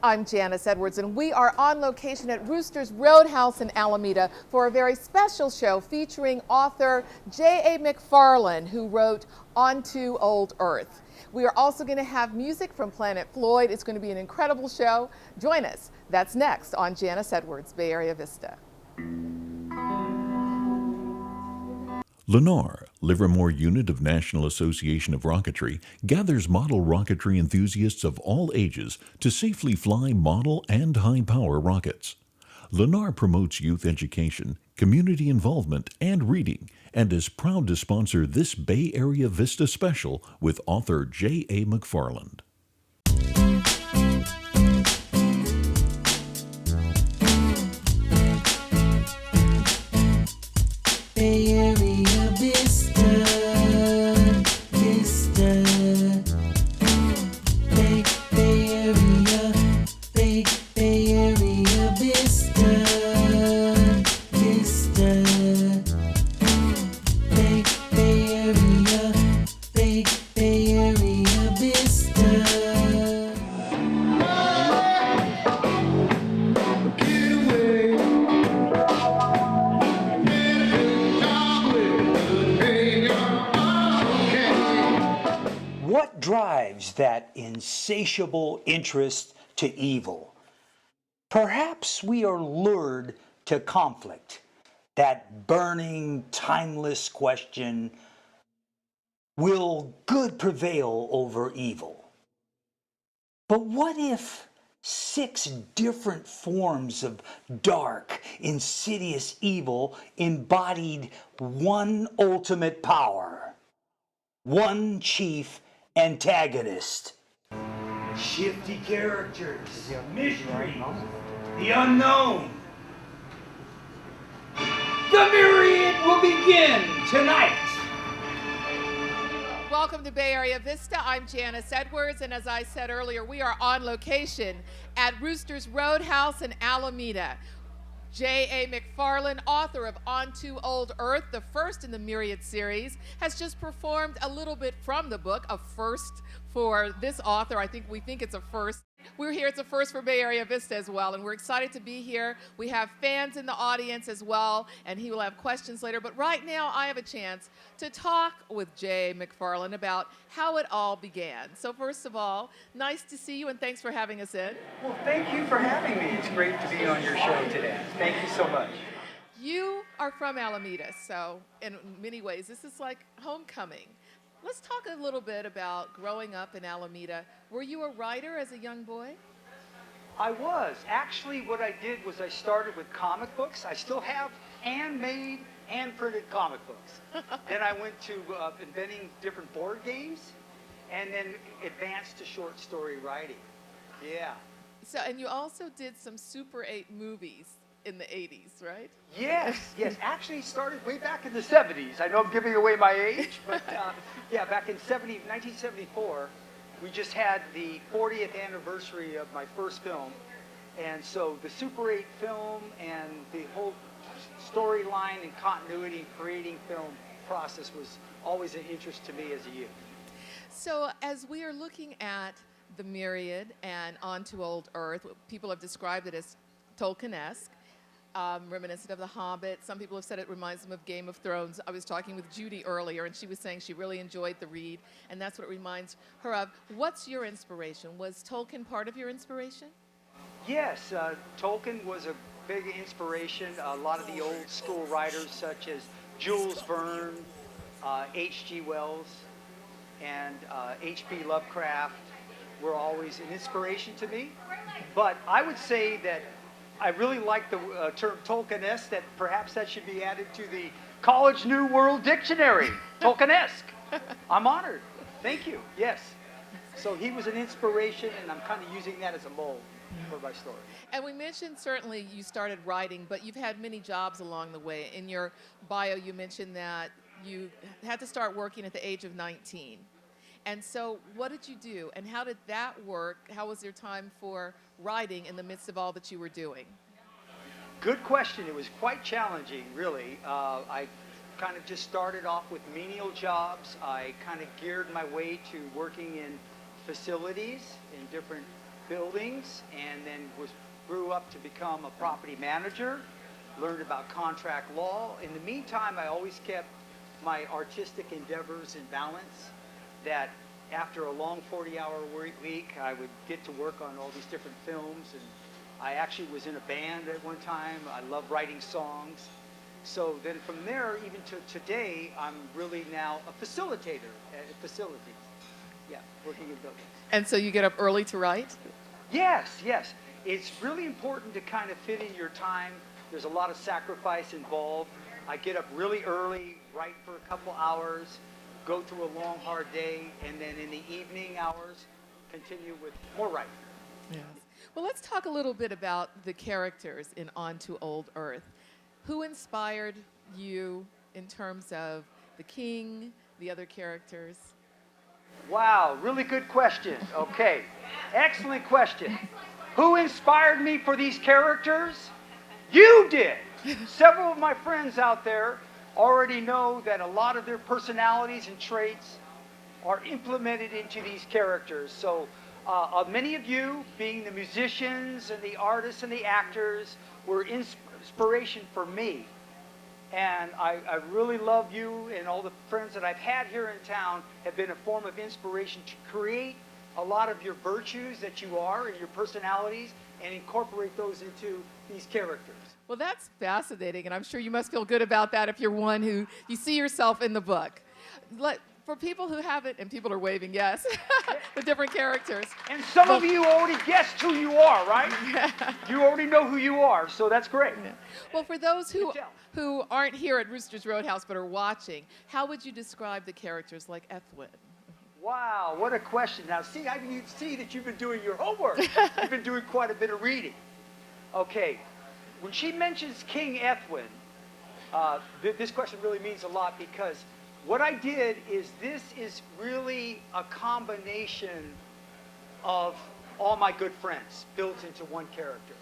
I'm Janice Edwards, and we are on location at Roosters Roadhouse in Alameda for a very special show featuring author J.A. McFarland, who wrote Onto Old Earth. We are also going to have music from Planet Floyd. It's going to be an incredible show. Join us. That's next on Janice Edwards, Bay Area Vista. Lennar, Livermore unit of National Association of Rocketry, gathers model rocketry enthusiasts of all ages to safely fly model and high-power rockets. Lennar promotes youth education, community involvement, and reading, and is proud to sponsor this Bay Area Vista special with author J.A. McFarland. Bay Area Vista, Vista. Bay Area, Bay Area Vista, Vista. Bay Area, Bay Area Vista. What drives that insatiable interest to evil? Perhaps we are lured to conflict, that burning, timeless question, will good prevail over evil? But what if 6 different forms of dark, insidious evil embodied one ultimate power, one chief antagonist? Shifty characters, mystery, the unknown. The Myriad will begin tonight. Welcome to Bay Area Vista. I'm Janice Edwards, and as I said earlier, we are on location at Roosters Roadhouse in Alameda. J.A. McFarland, author of Onto Old Earth, the first in the Myriad series, has just performed a little bit from the book, a first for this author. We think it's a first. We're here, it's a first for Bay Area Vista as well, and we're excited to be here. We have fans in the audience as well, and he will have questions later. But right now, I have a chance to talk with J.A. McFarland about how it all began. So first of all, nice to see you, and thanks for having us in. Well, thank you for having me. It's great to be on your show today. Thank you so much. You are from Alameda, so in many ways, this is like homecoming. Let's talk a little bit about growing up in Alameda. Were you a writer as a young boy? I was. Actually, what I did was I started with comic books. I still have handmade, hand-printed comic books. Then I went to inventing different board games, and then advanced to short story writing. Yeah. So, and you also did some Super 8 movies in the 80s, right? Yes, yes. Actually started way back in the 70s. I know I'm giving away my age, but yeah, back in 1974, we just had the 40th anniversary of my first film. And so the Super 8 film and the whole storyline and continuity in creating film process was always an interest to me as a youth. So as we are looking at the Myriad and Onto Old Earth, people have described it as Tolkien-esque. Reminiscent of The Hobbit. Some people have said it reminds them of Game of Thrones. I was talking with Judy earlier, and she was saying she really enjoyed the read, and that's what it reminds her of. What's your inspiration? Was Tolkien part of your inspiration? Yes, Tolkien was a big inspiration. A lot of the old school writers, such as Jules Verne, H.G. Wells, and H.P. Lovecraft, were always an inspiration to me. But I would say that I really like the term Tolkien-esque, that perhaps that should be added to the College New World Dictionary. Tolkien-esque. I'm honored. Thank you. Yes. So he was an inspiration, and I'm kind of using that as a mold for my story. And we mentioned certainly you started writing, but you've had many jobs along the way. In your bio, you mentioned that you had to start working at the age of 19. And so what did you do, and how did that work? How was your time for writing in the midst of all that you were doing? Good question. It was quite challenging, really. I kind of just started off with menial jobs. I kind of geared my way to working in facilities, in different buildings, and then grew up to become a property manager, learned about contract law. In the meantime, I always kept my artistic endeavors in balance, that after a long 40-hour week, I would get to work on all these different films, and I actually was in a band at one time. I love writing songs. So then from there, even to today, I'm really now a facilitator at facilities. Yeah, working in buildings. And so you get up early to write? Yes, yes. It's really important to kind of fit in your time. There's a lot of sacrifice involved. I get up really early, write for a couple hours, go through a long, hard day, and then in the evening hours, continue with more writing. Yes. Well, let's talk a little bit about the characters in On to Old Earth. Who inspired you in terms of the king, the other characters? Wow, really good question. Okay, excellent question. Who inspired me for these characters? You did. Several of my friends out there already know that a lot of their personalities and traits are implemented into these characters. So many of you, being the musicians and the artists and the actors, were inspiration for me. And I really love you, and all the friends that I've had here in town have been a form of inspiration to create a lot of your virtues that you are and your personalities and incorporate those into these characters. Well, that's fascinating, and I'm sure you must feel good about that if you're one who you see yourself in the book. For people who haven't, and people are waving yes, the different characters. And some of you already guessed who you are, right? Yeah. You already know who you are, so that's great. Yeah. Well, for those who aren't here at Roosters Roadhouse but are watching, how would you describe the characters like Ethwin? Wow, what a question. Now, see, I can see that you've been doing your homework. You've been doing quite a bit of reading. Okay, when she mentions King Ethwin, this question really means a lot, because what I did is, this is really a combination of all my good friends built into one character.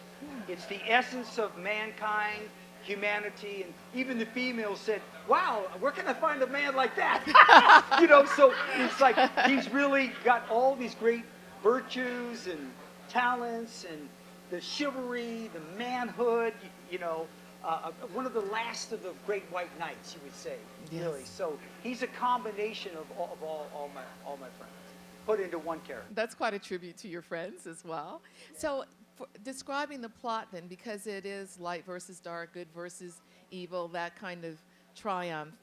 It's the essence of mankind, humanity, and even the females said, wow, where can I find a man like that? You know, so it's like he's really got all these great virtues and talents and the chivalry, the manhood, you know, one of the last of the great white knights, you would say, Yes. really. So he's a combination of all my friends put into one character. That's quite a tribute to your friends as well. So describing the plot then, because it is light versus dark, good versus evil, that kind of triumph,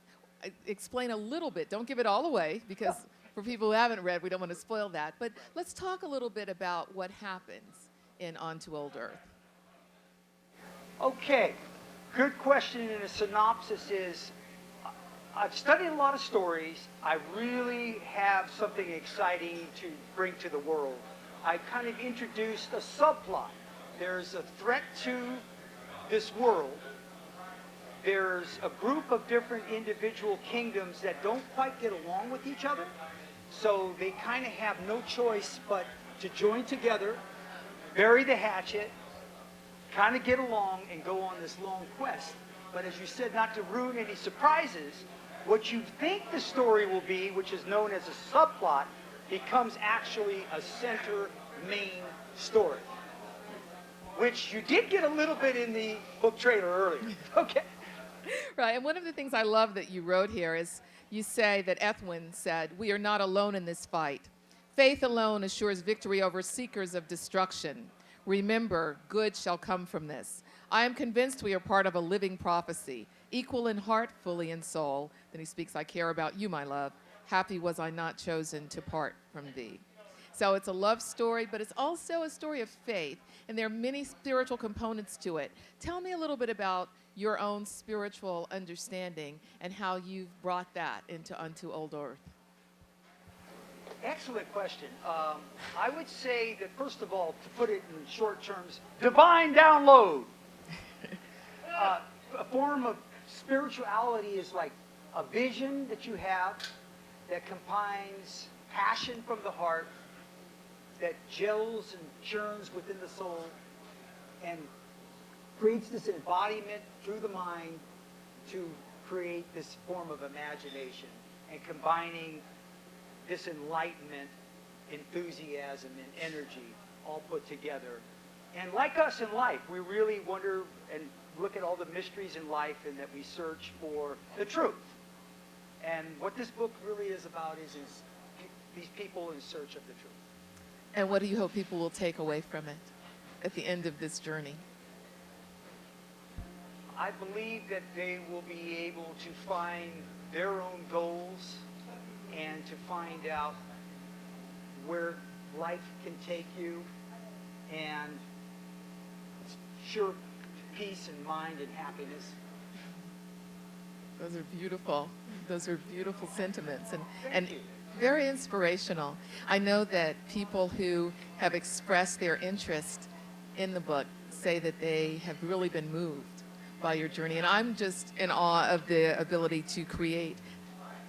explain a little bit. Don't give it all away, because for people who haven't read, we don't want to spoil that. But let's talk a little bit about what happens in On to Old Earth. Okay, good question. And a synopsis is, I've studied a lot of stories. I really have something exciting to bring to the world. I kind of introduced a subplot. There's a threat to this world. There's a group of different individual kingdoms that don't quite get along with each other. So they kind of have no choice but to join together, bury the hatchet, kind of get along, and go on this long quest. But as you said, not to ruin any surprises, what you think the story will be, which is known as a subplot, becomes actually a center main story, which you did get a little bit in the book trailer earlier. Okay. Right, and one of the things I love that you wrote here is you say that Ethwin said, "We are not alone in this fight. Faith alone assures victory over seekers of destruction. Remember, good shall come from this. I am convinced we are part of a living prophecy, equal in heart, fully in soul." Then he speaks, "I care about you, my love. Happy was I not chosen to part from thee." So it's a love story, but it's also a story of faith, and there are many spiritual components to it. Tell me a little bit about your own spiritual understanding and how you've brought that into Unto Old Earth. Excellent question. I would say that, first of all, to put it in short terms, divine download. A form of spirituality is like a vision that you have that combines passion from the heart, that gels and churns within the soul, and creates this embodiment through the mind to create this form of imagination, and combining this enlightenment, enthusiasm, and energy all put together. And like us in life, we really wonder and look at all the mysteries in life, and that we search for the truth. And what this book really is about is these people in search of the truth. And what do you hope people will take away from it at the end of this journey? I believe that they will be able to find their own goals and to find out where life can take you, and sure peace and mind and happiness. Those are beautiful. Those are beautiful sentiments and Thank you. very inspirational. I know that people who have expressed their interest in the book say that they have really been moved by your journey. And I'm just in awe of the ability to create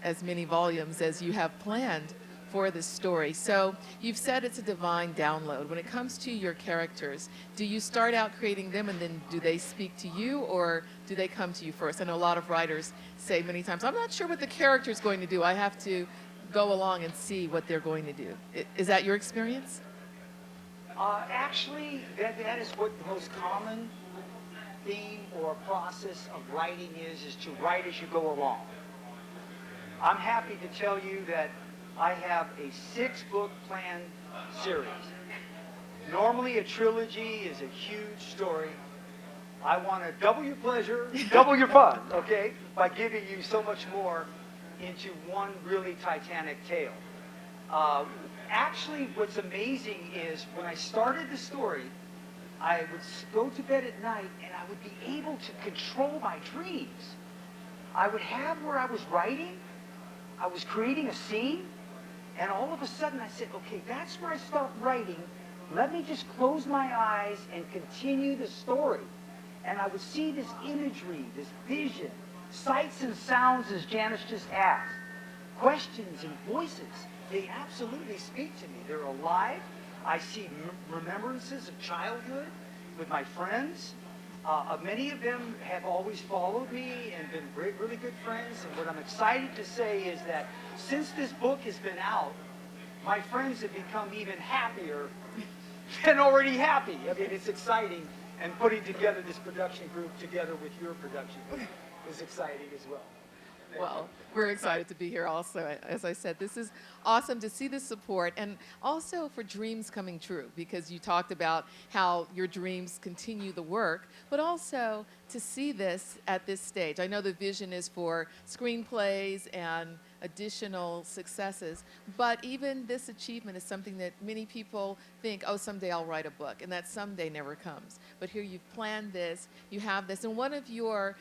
as many volumes as you have planned for this story. So you've said it's a divine download. When it comes to your characters, do you start out creating them and then do they speak to you, or do they come to you first? I know a lot of writers say many times, I'm not sure what the character's going to do. I have to go along and see what they're going to do. Is that your experience? Actually, that is what the most common theme or process of writing is to write as you go along. I'm happy to tell you that I have a 6-book planned series. Normally a trilogy is a huge story. I want to double your pleasure, double your fun, okay, by giving you so much more into one really titanic tale. Actually, what's amazing is when I started the story, I would go to bed at night and I would be able to control my dreams. I would have where I was writing, I was creating a scene, and all of a sudden I said, okay, that's where I start writing. Let me just close my eyes and continue the story. And I would see this imagery, this vision, sights and sounds, as Janice just asked, questions and voices. They absolutely speak to me. They're alive. I see remembrances of childhood with my friends. Many of them have always followed me and been really good friends. And what I'm excited to say is that since this book has been out, my friends have become even happier than already happy. I mean, it's exciting. And putting together this production group together with your production group is exciting as well. Well, we're excited to be here also. As I said, this is awesome to see the support, and also for dreams coming true, because you talked about how your dreams continue the work, but also to see this at this stage. I know the vision is for screenplays and additional successes, but even this achievement is something that many people think, oh, someday I'll write a book, and that someday never comes. But here you've planned this, you have this, and one of your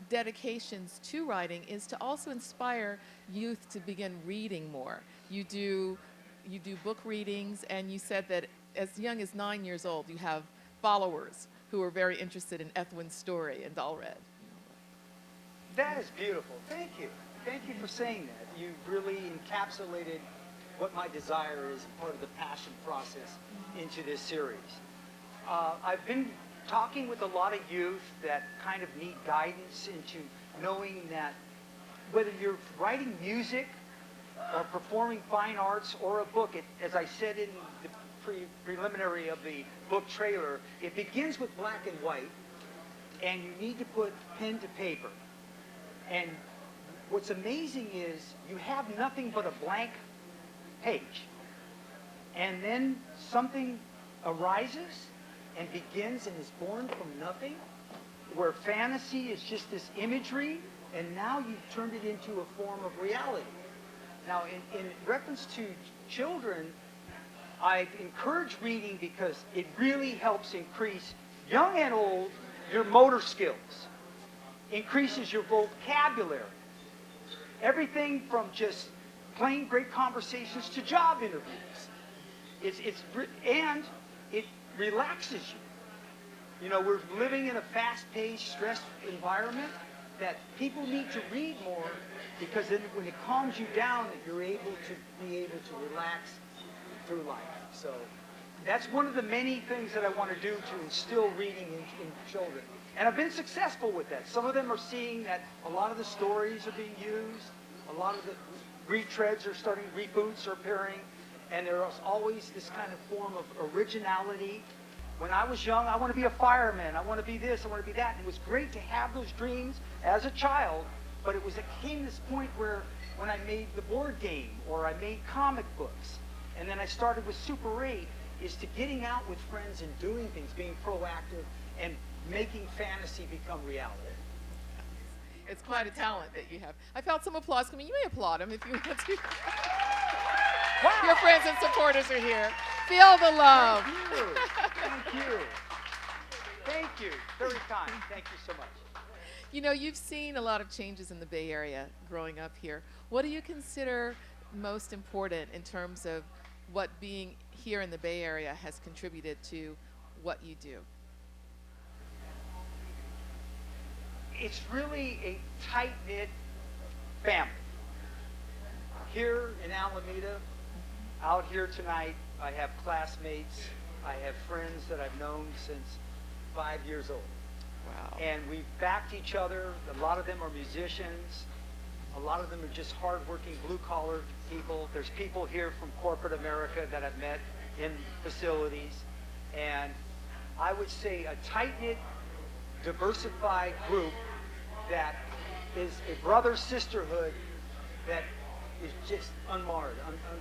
dedications to writing is to also inspire youth to begin reading more. You do book readings, and you said that as young as 9 years old, you have followers who are very interested in Ethwin's story and all read. That is beautiful. Thank you. Thank you for saying that. You really encapsulated what my desire is and part of the passion process into this series. I've been talking with a lot of youth that kind of need guidance into knowing that whether you're writing music or performing fine arts or a book, as I said in the preliminary of the book trailer, it begins with black and white, and you need to put pen to paper. And what's amazing is you have nothing but a blank page, and then something arises and begins and is born from nothing, where fantasy is just this imagery, and now you've turned it into a form of reality. Now, in reference to children, I encourage reading because it really helps increase, young and old, your motor skills, increases your vocabulary. Everything from just plain great conversations to job interviews. And it relaxes you. You know, we're living in a fast-paced, stressed environment that people need to read more, because then when it calms you down, you're able to relax through life. So that's one of the many things that I want to do to instill reading in children. And I've been successful with that. Some of them are seeing that a lot of the stories are being used, a lot of the retreads are starting, reboots are appearing, and there was always this kind of form of originality. When I was young, I want to be a fireman, I want to be this, I want to be that. And it was great to have those dreams as a child, but it came this point where when I made the board game or I made comic books, and then I started with Super 8, is to getting out with friends and doing things, being proactive, and making fantasy become reality. It's quite a talent that you have. I felt some applause coming. You may applaud him if you want to. Wow. Your friends and supporters are here. Feel the love. Thank you. Thank you. Thank you. Very kind. Thank you so much. You know, you've seen a lot of changes in the Bay Area growing up here. What do you consider most important in terms of what being here in the Bay Area has contributed to what you do? It's really a tight-knit family. Here in Alameda, out here tonight, I have classmates, I have friends that I've known since 5 years old. Wow. And we've backed each other. A lot of them are musicians. A lot of them are just hardworking, blue-collar people. There's people here from corporate America that I've met in facilities. And I would say a tight-knit, diversified group that is a brother-sisterhood that is just unmarred,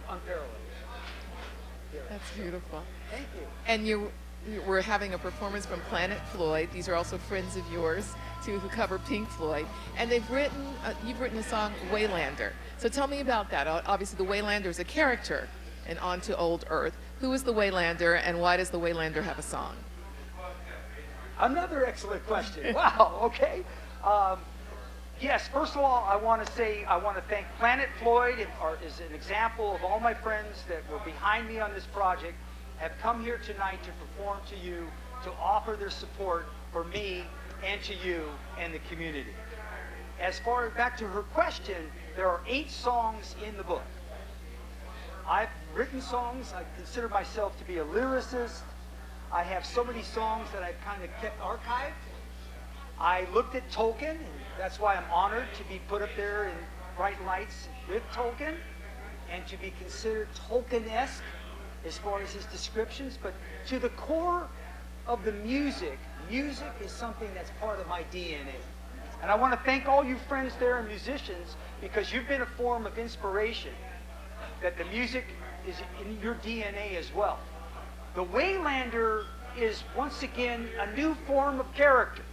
unparalleled. Here. That's beautiful. Thank you. And you were having a performance from Planet Floyd. These are also friends of yours, too, who cover Pink Floyd. And you've written a song, Waylander. So tell me about that. Obviously, the Waylander is a character in On to Old Earth. Who is the Waylander, and why does the Waylander have a song? Another excellent question. Wow, okay. Yes, first of all, I want to thank Planet Floyd is an example of all my friends that were behind me on this project, have come here tonight to perform to you, to offer their support for me and to you and the community. As far back to her question, there are 8 songs in the book. I've written songs. I consider myself to be a lyricist. I have so many songs that I've kind of kept archived. I looked at Tolkien, and that's why I'm honored to be put up there in bright lights with Tolkien and to be considered Tolkien-esque as far as his descriptions. But to the core of the music is something that's part of my DNA. And I want to thank all you friends there and musicians, because you've been a form of inspiration, that the music is in your DNA as well. The Waylander is, once again, a new form of character.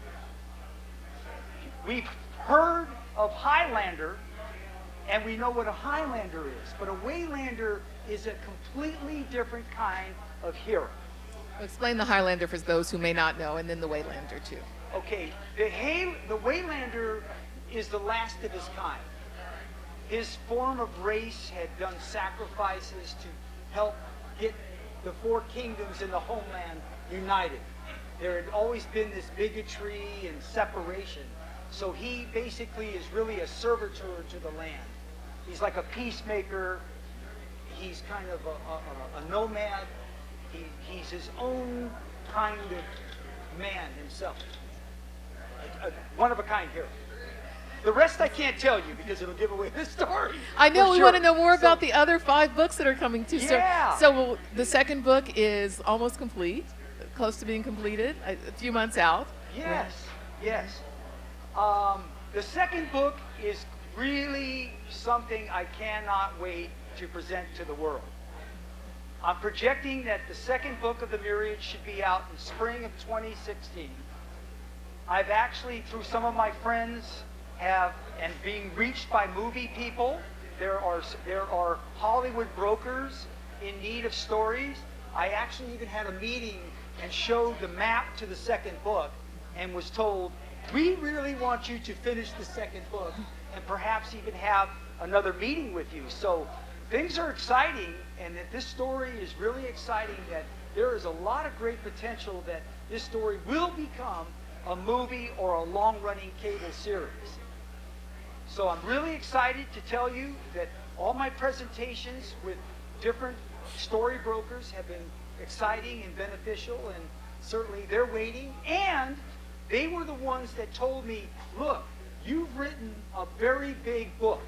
We've heard of Highlander, and we know what a Highlander is, but a Waylander is a completely different kind of hero. Explain the Highlander for those who may not know, and then the Waylander, too. Okay, the Waylander is the last of his kind. His form of race had done sacrifices to help get the 4 kingdoms in the homeland united. There had always been this bigotry and separation. So he basically is really a servitor to the land. He's like a peacemaker. He's kind of a nomad. He's his own kind of man himself. A one-of-a-kind hero. The rest I can't tell you because it'll give away the story. I know, we sure. want to know more about the other 5 books that are coming too. Yeah. So the second book is almost complete, close to being completed, a few months out. Yes, yes. The second book is really something I cannot wait to present to the world. I'm projecting that the second book of the Myriad should be out in spring of 2016. I've actually, through some of my friends, and being reached by movie people, there are Hollywood brokers in need of stories. I actually even had a meeting and showed the map to the second book and was told, we really want you to finish the second book and perhaps even have another meeting with you. So things are exciting, and that this story is really exciting, that there is a lot of great potential that this story will become a movie or a long-running cable series. So I'm really excited to tell you that all my presentations with different story brokers have been exciting and beneficial, and certainly they're waiting. And they were the ones that told me, look, you've written a very big book.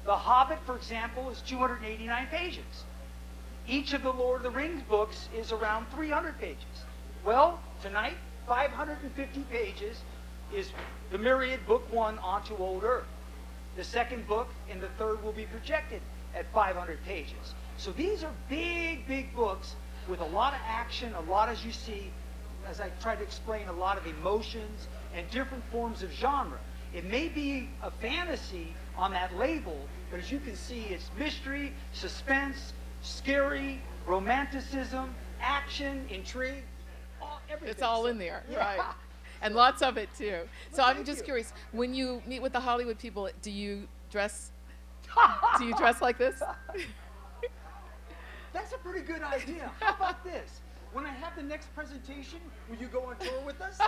The Hobbit, for example, is 289 pages. Each of the Lord of the Rings books is around 300 pages. Well, tonight, 550 pages is the Myriad Book 1 Onto Old Earth. The second book and the third will be projected at 500 pages. So these are big, big books with a lot of action, a lot, as you see, as I try to explain, a lot of emotions and different forms of genre. It may be a fantasy on that label, but as you can see, it's mystery, suspense, scary, romanticism, action, intrigue, everything. It's all in there, Yeah. right? And lots of it too. So I'm thank just you. curious, when you meet with the Hollywood people, do you dress like this? That's a pretty good idea. How about this? When I have the next presentation, will you go on tour with us?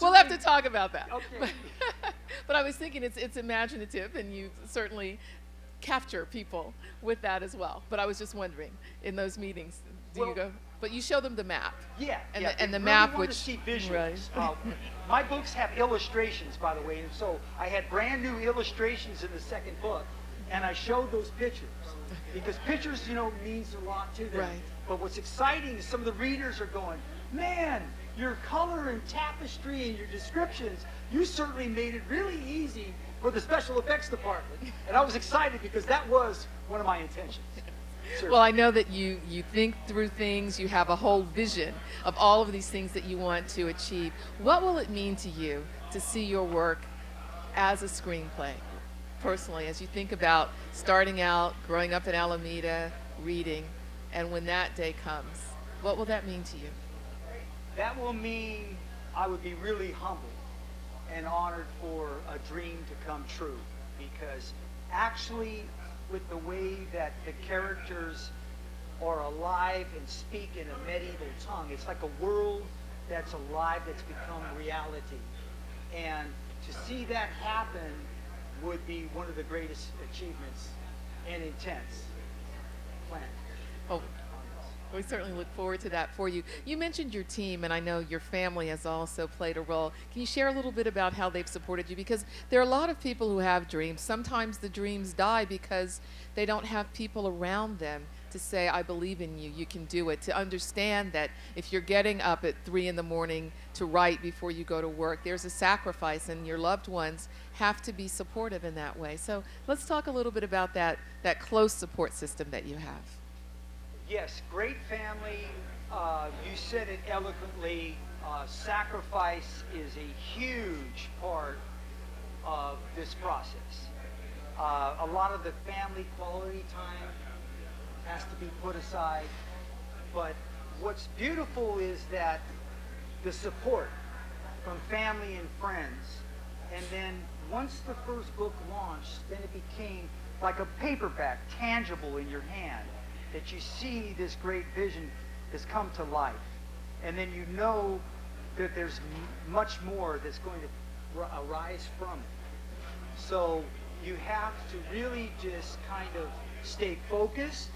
We'll have to talk about that. Okay. But I was thinking it's imaginative, and you certainly capture people with that as well. But I was just wondering, in those meetings, do you Well- go? But you show them the map. Yeah, And yeah. the, and they the really map, want which to see visuals. right. My books have illustrations, by the way, and so I had brand new illustrations in the second book, and I showed those pictures because pictures, means a lot to them. Right. But what's exciting is some of the readers are going, man, your color and tapestry and your descriptions, you certainly made it really easy for the special effects department. And I was excited because that was one of my intentions. Well, I know that you think through things. You have a whole vision of all of these things that you want to achieve. What will it mean to you to see your work as a screenplay, personally, as you think about starting out, growing up in Alameda, reading, and when that day comes? What will that mean to you? That will mean I would be really humbled and honored for a dream to come true, because actually with the way that the characters are alive and speak in a medieval tongue, it's like a world that's alive, that's become reality. And to see that happen would be one of the greatest achievements and intense planning. Oh, we certainly look forward to that for you. You mentioned your team, and I know your family has also played a role. Can you share a little bit about how they've supported you? Because there are a lot of people who have dreams. Sometimes the dreams die because they don't have people around them to say, I believe in you, you can do it, to understand that if you're getting up at 3 in the morning to write before you go to work, there's a sacrifice, and your loved ones have to be supportive in that way. So let's talk a little bit about that close support system that you have. Yes, great family. You said it eloquently. Sacrifice is a huge part of this process. A lot of the family quality time has to be put aside. But what's beautiful is that the support from family and friends, and then once the first book launched, then it became like a paperback, tangible in your hand, that you see this great vision has come to life. And then you know that there's much more that's going to arise from it. So you have to really just kind of stay focused,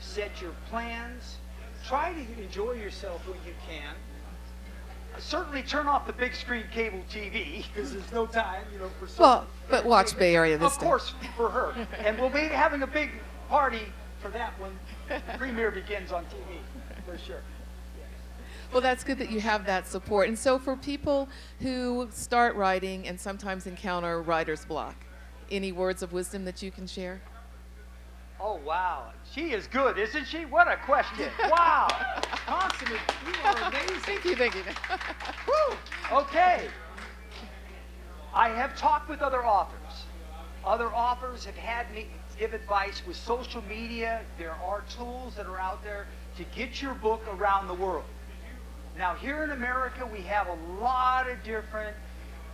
set your plans, try to enjoy yourself when you can. Certainly turn off the big screen cable TV because there's no time, for some. Well, but watch Bay Area Vista. Of course, for her. And we'll be having a big party for that when the premiere begins on TV, for sure. Well, that's good that you have that support. And so for people who start writing and sometimes encounter writer's block, any words of wisdom that you can share? Oh, wow. She is good, isn't she? What a question. Wow. Consummate, you are amazing. Thank you. Woo. Okay. I have talked with other authors. Other authors have had me give advice with social media. There are tools that are out there to get your book around the world. Now, here in America, we have a lot of different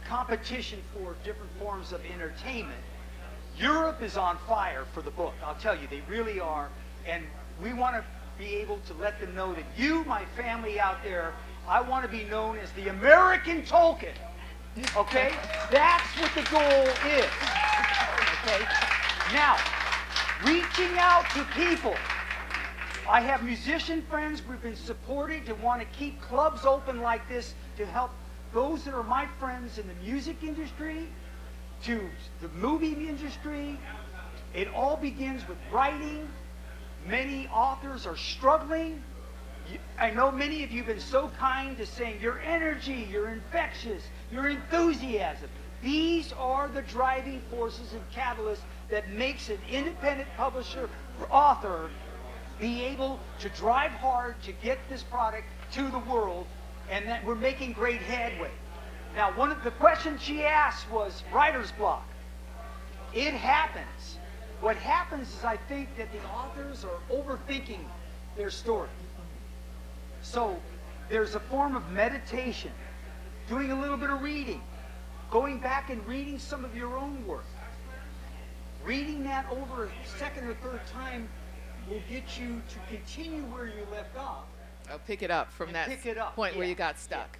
competition for different forms of entertainment. Europe is on fire for the book. I'll tell you, they really are. And we want to be able to let them know that you, my family out there, I want to be known as the American Tolkien. Okay? That's what the goal is. Okay? Now, reaching out to people. I have musician friends we've been supporting to want to keep clubs open like this to help those that are my friends in the music industry, to the movie industry. It all begins with writing Many authors are struggling. I know many of you have been so kind to saying your energy, you're infectious, your enthusiasm. These are the driving forces and catalysts that makes an independent publisher or author be able to drive hard to get this product to the world, and that we're making great headway. Now, one of the questions she asked was writer's block. It happens. What happens is I think that the authors are overthinking their story. So there's a form of meditation, doing a little bit of reading, going back and reading some of your own work. Reading that over a second or third time will get you to continue where you left off. I'll pick it up from that point where you got stuck.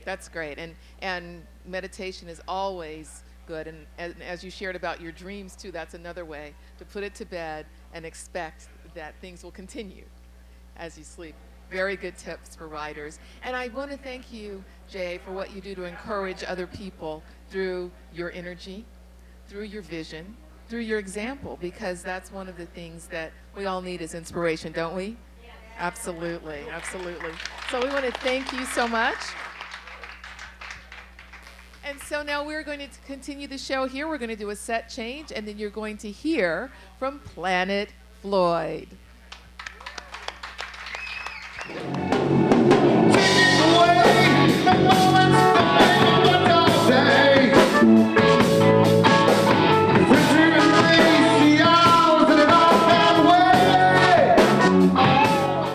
That's great. And meditation is always good. And as you shared about your dreams too, that's another way to put it to bed and expect that things will continue as you sleep. Very good tips for writers. And I want to thank you, Jay, for what you do to encourage other people through your energy, through your vision, through your example, because that's one of the things that we all need is inspiration, don't we? Absolutely, absolutely. So we want to thank you so much. And so now we're going to continue the show here. We're going to do a set change, and then you're going to hear from Planet Floyd.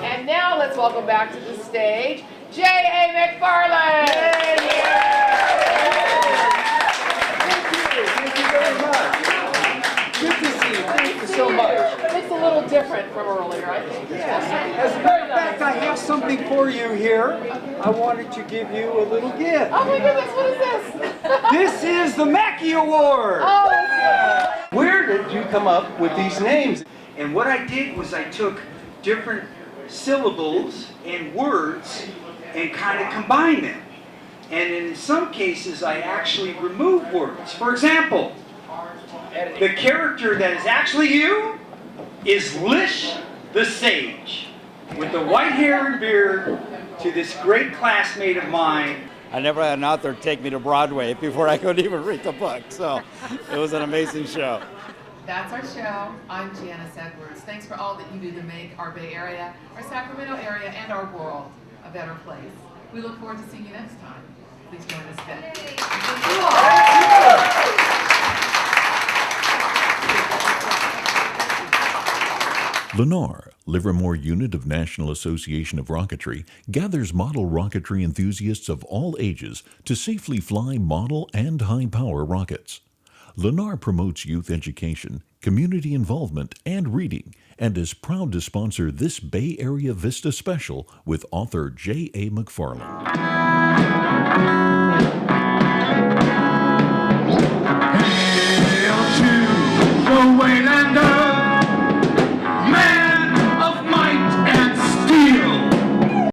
And now let's welcome back to the stage, J.A. McFarland. Thank you very much. Good to see you. Thank you so much. It's a little different from earlier, I think. As a matter of fact, I have something for you here. I wanted to give you a little gift. Oh my goodness, what is this? This is the Mackey Award. Oh, it's Where did you come up with these names? And what I did was I took different syllables and words and kind of combined them. And in some cases, I actually removed words. For example, the character that is actually you is Lish the Sage, with the white hair and beard, to this great classmate of mine. I never had an author take me to Broadway before I could even read the book, so it was an amazing show. That's our show. I'm Janice Edwards. Thanks for all that you do to make our Bay Area, our Sacramento area, and our world a better place. We look forward to seeing you next time. Please join us then. Lennar, Livermore Unit of National Association of Rocketry, gathers model rocketry enthusiasts of all ages to safely fly model and high-power rockets. Lennar promotes youth education, community involvement, and reading, and is proud to sponsor this Bay Area Vista special with author J.A. McFarland.